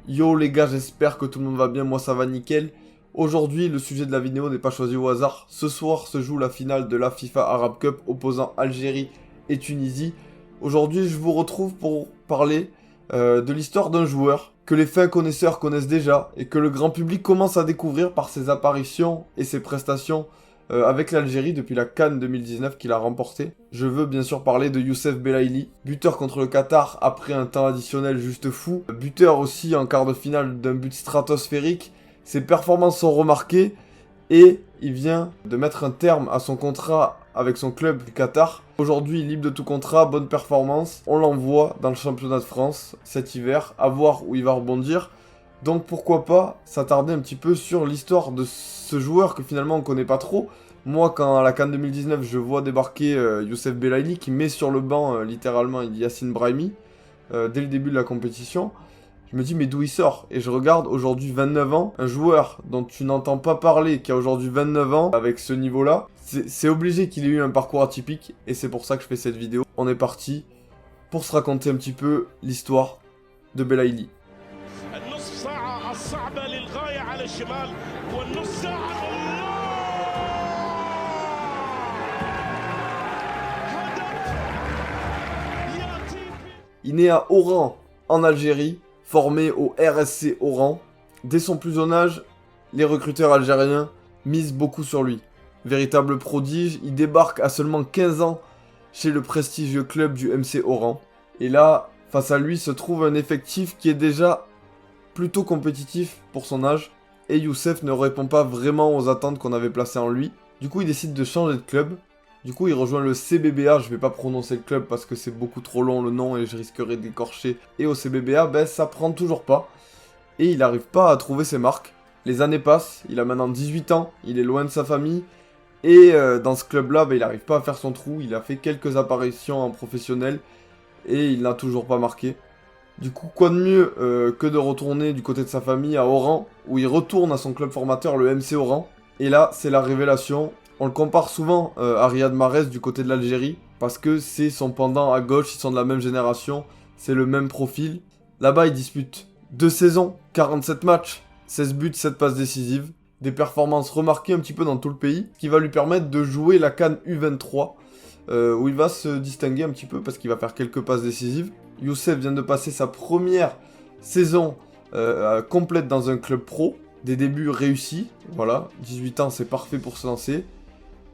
Yo les gars, j'espère que tout le monde va bien, moi ça va nickel. Aujourd'hui, le sujet de la vidéo n'est pas choisi au hasard. Ce soir se joue la finale de la FIFA Arab Cup opposant Algérie et Tunisie. Aujourd'hui, je vous retrouve pour parler de l'histoire d'un joueur que les fins connaisseurs connaissent déjà et que le grand public commence à découvrir par ses apparitions et ses prestations avec l'Algérie depuis la CAN 2019 qu'il a remporté. Je veux bien sûr parler de Youssef Belaïli, buteur contre le Qatar après un temps additionnel juste fou, buteur aussi en quart de finale d'un but stratosphérique. Ses performances sont remarquées et il vient de mettre un terme à son contrat avec son club du Qatar. Aujourd'hui, libre de tout contrat, bonne performance. On l'envoie dans le championnat de France cet hiver, à voir où il va rebondir. Donc pourquoi pas s'attarder un petit peu sur l'histoire de ce joueur que finalement on connaît pas trop. Moi, quand à la CAN 2019, je vois débarquer Youssef Belaïli qui met sur le banc littéralement Yacine Brahimi dès le début de la compétition. Je me dis mais d'où il sort? Et je regarde aujourd'hui 29 ans, un joueur dont tu n'entends pas parler, qui a aujourd'hui 29 ans, avec ce niveau-là. C'est obligé qu'il ait eu un parcours atypique, et c'est pour ça que je fais cette vidéo. On est parti pour se raconter un petit peu l'histoire de Belaïli. Il naît à Oran, en Algérie, formé au RSC Oran. Dès son plus jeune âge, les recruteurs algériens misent beaucoup sur lui. Véritable prodige, il débarque à seulement 15 ans chez le prestigieux club du MC Oran. Et là, face à lui se trouve un effectif qui est déjà plutôt compétitif pour son âge. Et Youssef ne répond pas vraiment aux attentes qu'on avait placées en lui. Du coup, il décide de changer de club. Du coup, il rejoint le CBBA, je vais pas prononcer le club parce que c'est beaucoup trop long le nom et je risquerais d'écorcher. Et au CBBA, ben ça prend toujours pas. Et il n'arrive pas à trouver ses marques. Les années passent, il a maintenant 18 ans, il est loin de sa famille. Et dans ce club-là, ben, il n'arrive pas à faire son trou. Il a fait quelques apparitions en professionnel et il n'a toujours pas marqué. Du coup, quoi de mieux que de retourner du côté de sa famille à Oran, où il retourne à son club formateur, le MC Oran. Et là, c'est la révélation. On le compare souvent à Riyad Mahrez du côté de l'Algérie, parce que c'est son pendant à gauche, ils sont de la même génération, c'est le même profil. Là-bas, il dispute 2 saisons, 47 matchs, 16 buts, 7 passes décisives, des performances remarquées un petit peu dans tout le pays, qui va lui permettre de jouer la CAN U23, où il va se distinguer un petit peu, parce qu'il va faire quelques passes décisives. Youssef vient de passer sa première saison complète dans un club pro, des débuts réussis, voilà, 18 ans c'est parfait pour se lancer.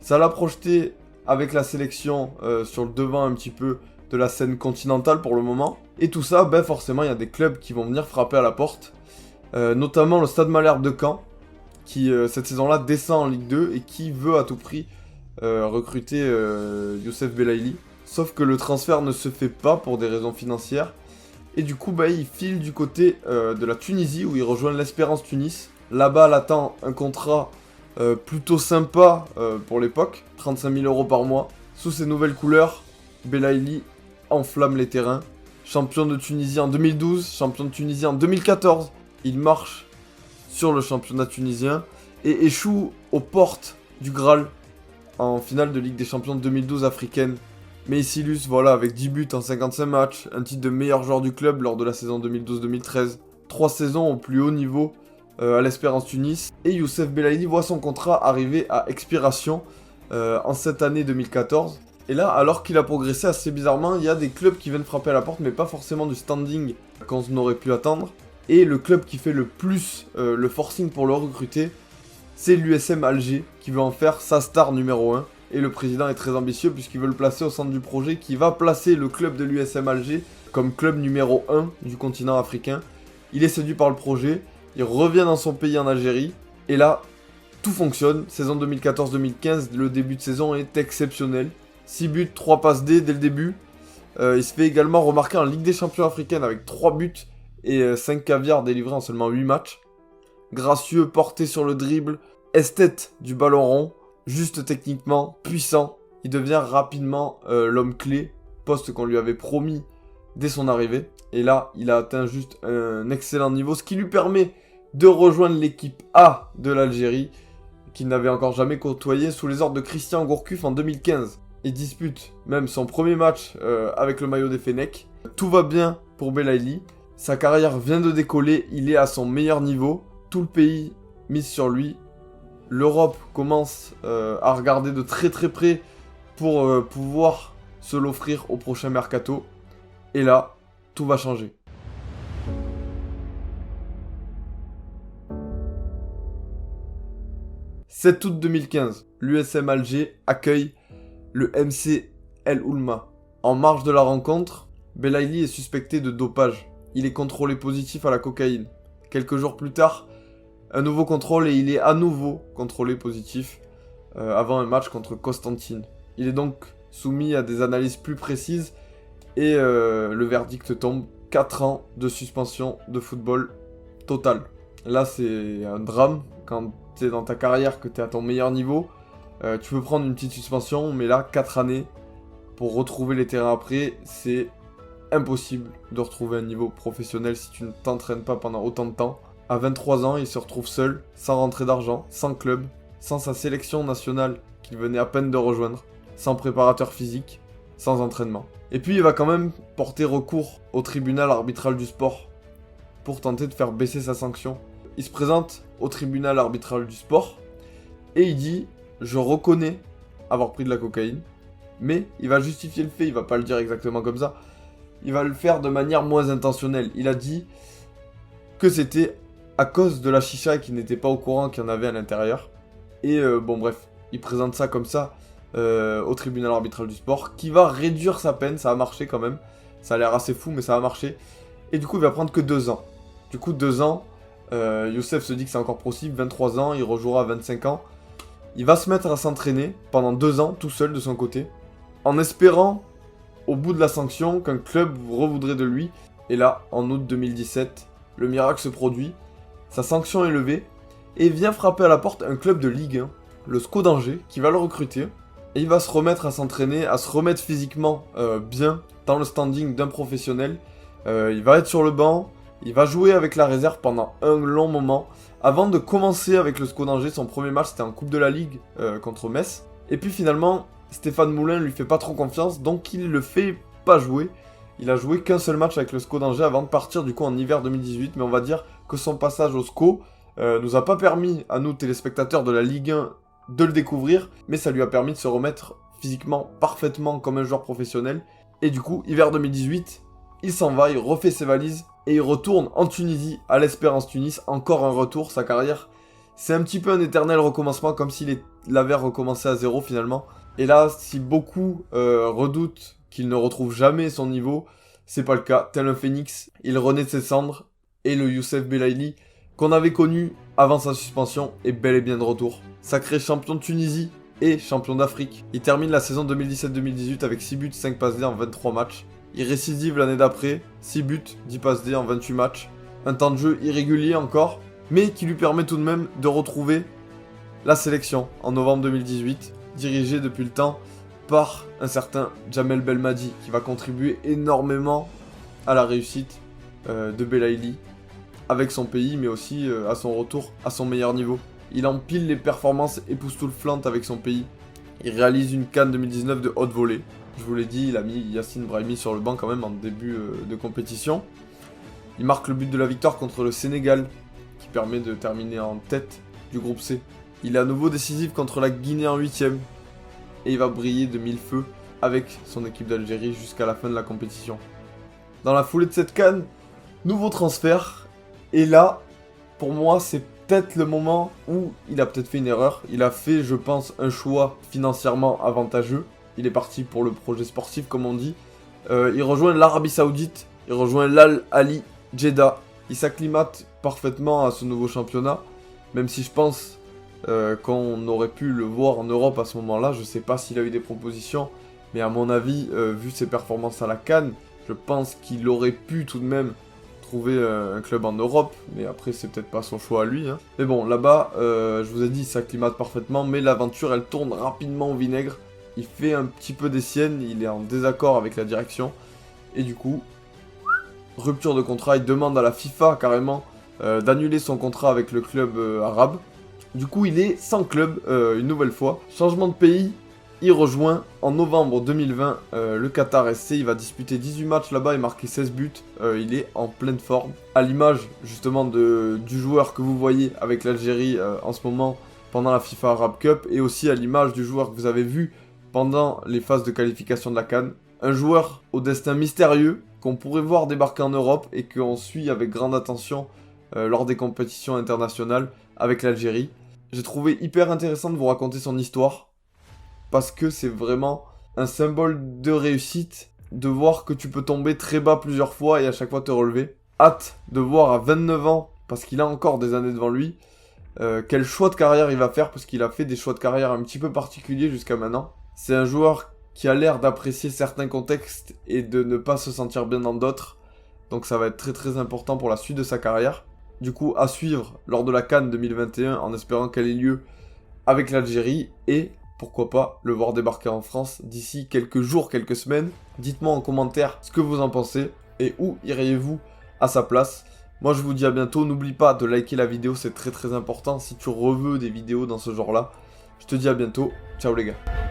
Ça l'a projeté avec la sélection sur le devant un petit peu de la scène continentale pour le moment. Et tout ça, ben forcément, il y a des clubs qui vont venir frapper à la porte. Notamment le Stade Malherbe de Caen, qui cette saison-là descend en Ligue 2 et qui veut à tout prix recruter Youssef Belaïli. Sauf que le transfert ne se fait pas pour des raisons financières. Et du coup, ben, il file du côté de la Tunisie où il rejoint l'Espérance Tunis. Là-bas, l'attend un contrat plutôt sympa pour l'époque, 35 000 € par mois. Sous ses nouvelles couleurs, Belaïli enflamme les terrains. Champion de Tunisie en 2012, champion de Tunisie en 2014. Il marche sur le championnat tunisien et échoue aux portes du Graal en finale de Ligue des Champions 2012 africaine. Mais il s'illustre voilà, avec 10 buts en 55 matchs, un titre de meilleur joueur du club lors de la saison 2012-2013. 3 saisons au plus haut niveau à l'Espérance Tunis. Et Youssef Belaïli voit son contrat arriver à expiration en cette année 2014. Et là, alors qu'il a progressé assez bizarrement, il y a des clubs qui viennent frapper à la porte, mais pas forcément du standing qu'on aurait pu attendre. Et le club qui fait le plus le forcing pour le recruter, c'est l'USM Alger, qui veut en faire sa star numéro 1. Et le président est très ambitieux puisqu'il veut le placer au centre du projet, qui va placer le club de l'USM Alger comme club numéro 1 du continent africain. Il est séduit par le projet. Il revient dans son pays en Algérie, et là, tout fonctionne. Saison 2014-2015, le début de saison est exceptionnel. 6 buts, 3 passes D dès le début. Il se fait également remarquer en Ligue des Champions africaine avec 3 buts et 5 caviars délivrés en seulement 8 matchs. Gracieux, porté sur le dribble, esthète du ballon rond, juste techniquement, puissant. Il devient rapidement l'homme clé, poste qu'on lui avait promis dès son arrivée. Et là, il a atteint juste un excellent niveau, ce qui lui permet de rejoindre l'équipe A de l'Algérie, qu'il n'avait encore jamais côtoyé sous les ordres de Christian Gourcuff en 2015. Il dispute même son premier match avec le maillot des Fennecs. Tout va bien pour Belaïli. Sa carrière vient de décoller, il est à son meilleur niveau. Tout le pays mise sur lui. L'Europe commence à regarder de très très près pour pouvoir se l'offrir au prochain mercato. Et là, tout va changer. « 7 août 2015, l'USM Alger accueille le MC El Oulma. En marge de la rencontre, Belaïli est suspecté de dopage. Il est contrôlé positif à la cocaïne. Quelques jours plus tard, un nouveau contrôle et il est à nouveau contrôlé positif avant un match contre Constantine. Il est donc soumis à des analyses plus précises et le verdict tombe. 4 ans de suspension de football total. Là, c'est un drame. Quand tu es dans ta carrière, que tu es à ton meilleur niveau, tu peux prendre une petite suspension, mais là, 4 années pour retrouver les terrains après, c'est impossible de retrouver un niveau professionnel si tu ne t'entraînes pas pendant autant de temps. À 23 ans, il se retrouve seul, sans rentrée d'argent, sans club, sans sa sélection nationale qu'il venait à peine de rejoindre, sans préparateur physique, sans entraînement. Et puis il va quand même porter recours au tribunal arbitral du sport pour tenter de faire baisser sa sanction. Il se présente au tribunal arbitral du sport et il dit « Je reconnais avoir pris de la cocaïne », mais il va justifier le fait, il va pas le dire exactement comme ça, il va le faire de manière moins intentionnelle. Il a dit que c'était à cause de la chicha et qu'il n'était pas au courant qu'il y en avait à l'intérieur. Et bon bref, il présente ça comme ça au tribunal arbitral du sport, qui va réduire sa peine, ça a marché quand même. Ça a l'air assez fou, mais ça a marché. Et du coup, il va prendre que 2 ans. Du coup, 2 ans, Youssef se dit que c'est encore possible, 23 ans, il rejouera à 25 ans. Il va se mettre à s'entraîner pendant 2 ans, tout seul de son côté, en espérant, au bout de la sanction, qu'un club revoudrait de lui. Et là, en août 2017, le miracle se produit, sa sanction est levée, et vient frapper à la porte un club de Ligue 1, le SCO d'Angers, qui va le recruter. Et il va se remettre à s'entraîner, à se remettre physiquement bien dans le standing d'un professionnel. Il va être sur le banc, il va jouer avec la réserve pendant un long moment, avant de commencer avec le SCO d'Angers. Son premier match, c'était en Coupe de la Ligue contre Metz. Et puis finalement, Stéphane Moulin lui fait pas trop confiance, donc il le fait pas jouer. Il a joué qu'un seul match avec le SCO d'Angers avant de partir du coup en hiver 2018, mais on va dire que son passage au SCO nous a pas permis à nous téléspectateurs de la Ligue 1 de le découvrir, mais ça lui a permis de se remettre physiquement parfaitement comme un joueur professionnel. Et du coup, hiver 2018, il s'en va, il refait ses valises et il retourne en Tunisie, à l'Espérance Tunis. Encore un retour, sa carrière, c'est un petit peu un éternel recommencement, comme s'il avait recommencé à zéro finalement. Et là, si beaucoup redoutent qu'il ne retrouve jamais son niveau, c'est pas le cas. Tel un phénix, il renaît de ses cendres et le Youssef Belaïli qu'on avait connu avant sa suspension est bel et bien de retour. Sacré champion de Tunisie et champion d'Afrique. Il termine la saison 2017-2018 avec 6 buts, 5 passes D en 23 matchs. Il récidive l'année d'après, 6 buts, 10 passes D en 28 matchs. Un temps de jeu irrégulier encore, mais qui lui permet tout de même de retrouver la sélection en novembre 2018, dirigée depuis le temps par un certain Djamel Belmadi, qui va contribuer énormément à la réussite de Belaïli avec son pays, mais aussi à son retour à son meilleur niveau. Il empile les performances époustouflantes avec son pays. Il réalise une CAN 2019 de haute volée. Je vous l'ai dit, il a mis Yassine Brahimi sur le banc quand même en début de compétition. Il marque le but de la victoire contre le Sénégal, qui permet de terminer en tête du groupe C. Il est à nouveau décisif contre la Guinée en 8ème. Et il va briller de mille feux avec son équipe d'Algérie jusqu'à la fin de la compétition. Dans la foulée de cette CAN, nouveau transfert. Et là, pour moi, c'est peut-être le moment où il a peut-être fait une erreur. Il a fait, je pense, un choix financièrement avantageux. Il est parti pour le projet sportif, comme on dit. Il rejoint l'Arabie Saoudite. Il rejoint l'Al Ali Jeddah. Il s'acclimate parfaitement à ce nouveau championnat. Même si je pense qu'on aurait pu le voir en Europe à ce moment-là. Je ne sais pas s'il a eu des propositions. Mais à mon avis, vu ses performances à la CAN, je pense qu'il aurait pu tout de même trouver un club en Europe, mais après c'est peut-être pas son choix à lui. Hein. Mais bon, là-bas, je vous ai dit, il s'acclimate parfaitement, mais l'aventure, elle tourne rapidement au vinaigre. Il fait un petit peu des siennes, il est en désaccord avec la direction, et du coup, rupture de contrat, il demande à la FIFA carrément d'annuler son contrat avec le club arabe. Du coup, il est sans club une nouvelle fois. Changement de pays, il rejoint en novembre 2020 le Qatar SC. Il va disputer 18 matchs là-bas et marquer 16 buts. Il est en pleine forme. À l'image justement du joueur que vous voyez avec l'Algérie en ce moment pendant la FIFA Arab Cup. Et aussi à l'image du joueur que vous avez vu pendant les phases de qualification de la CAN. Un joueur au destin mystérieux qu'on pourrait voir débarquer en Europe et qu'on suit avec grande attention lors des compétitions internationales avec l'Algérie. J'ai trouvé hyper intéressant de vous raconter son histoire parce que c'est vraiment un symbole de réussite de voir que tu peux tomber très bas plusieurs fois et à chaque fois te relever. Hâte de voir à 29 ans, parce qu'il a encore des années devant lui, quel choix de carrière il va faire parce qu'il a fait des choix de carrière un petit peu particuliers jusqu'à maintenant. C'est un joueur qui a l'air d'apprécier certains contextes et de ne pas se sentir bien dans d'autres. Donc ça va être très très important pour la suite de sa carrière. Du coup, à suivre lors de la CAN 2021 en espérant qu'elle ait lieu avec l'Algérie et pourquoi pas le voir débarquer en France d'ici quelques jours, quelques semaines. Dites-moi en commentaire ce que vous en pensez et où iriez-vous à sa place. Moi je vous dis à bientôt, n'oublie pas de liker la vidéo, c'est très très important si tu reveux des vidéos dans ce genre là. Je te dis à bientôt, ciao les gars.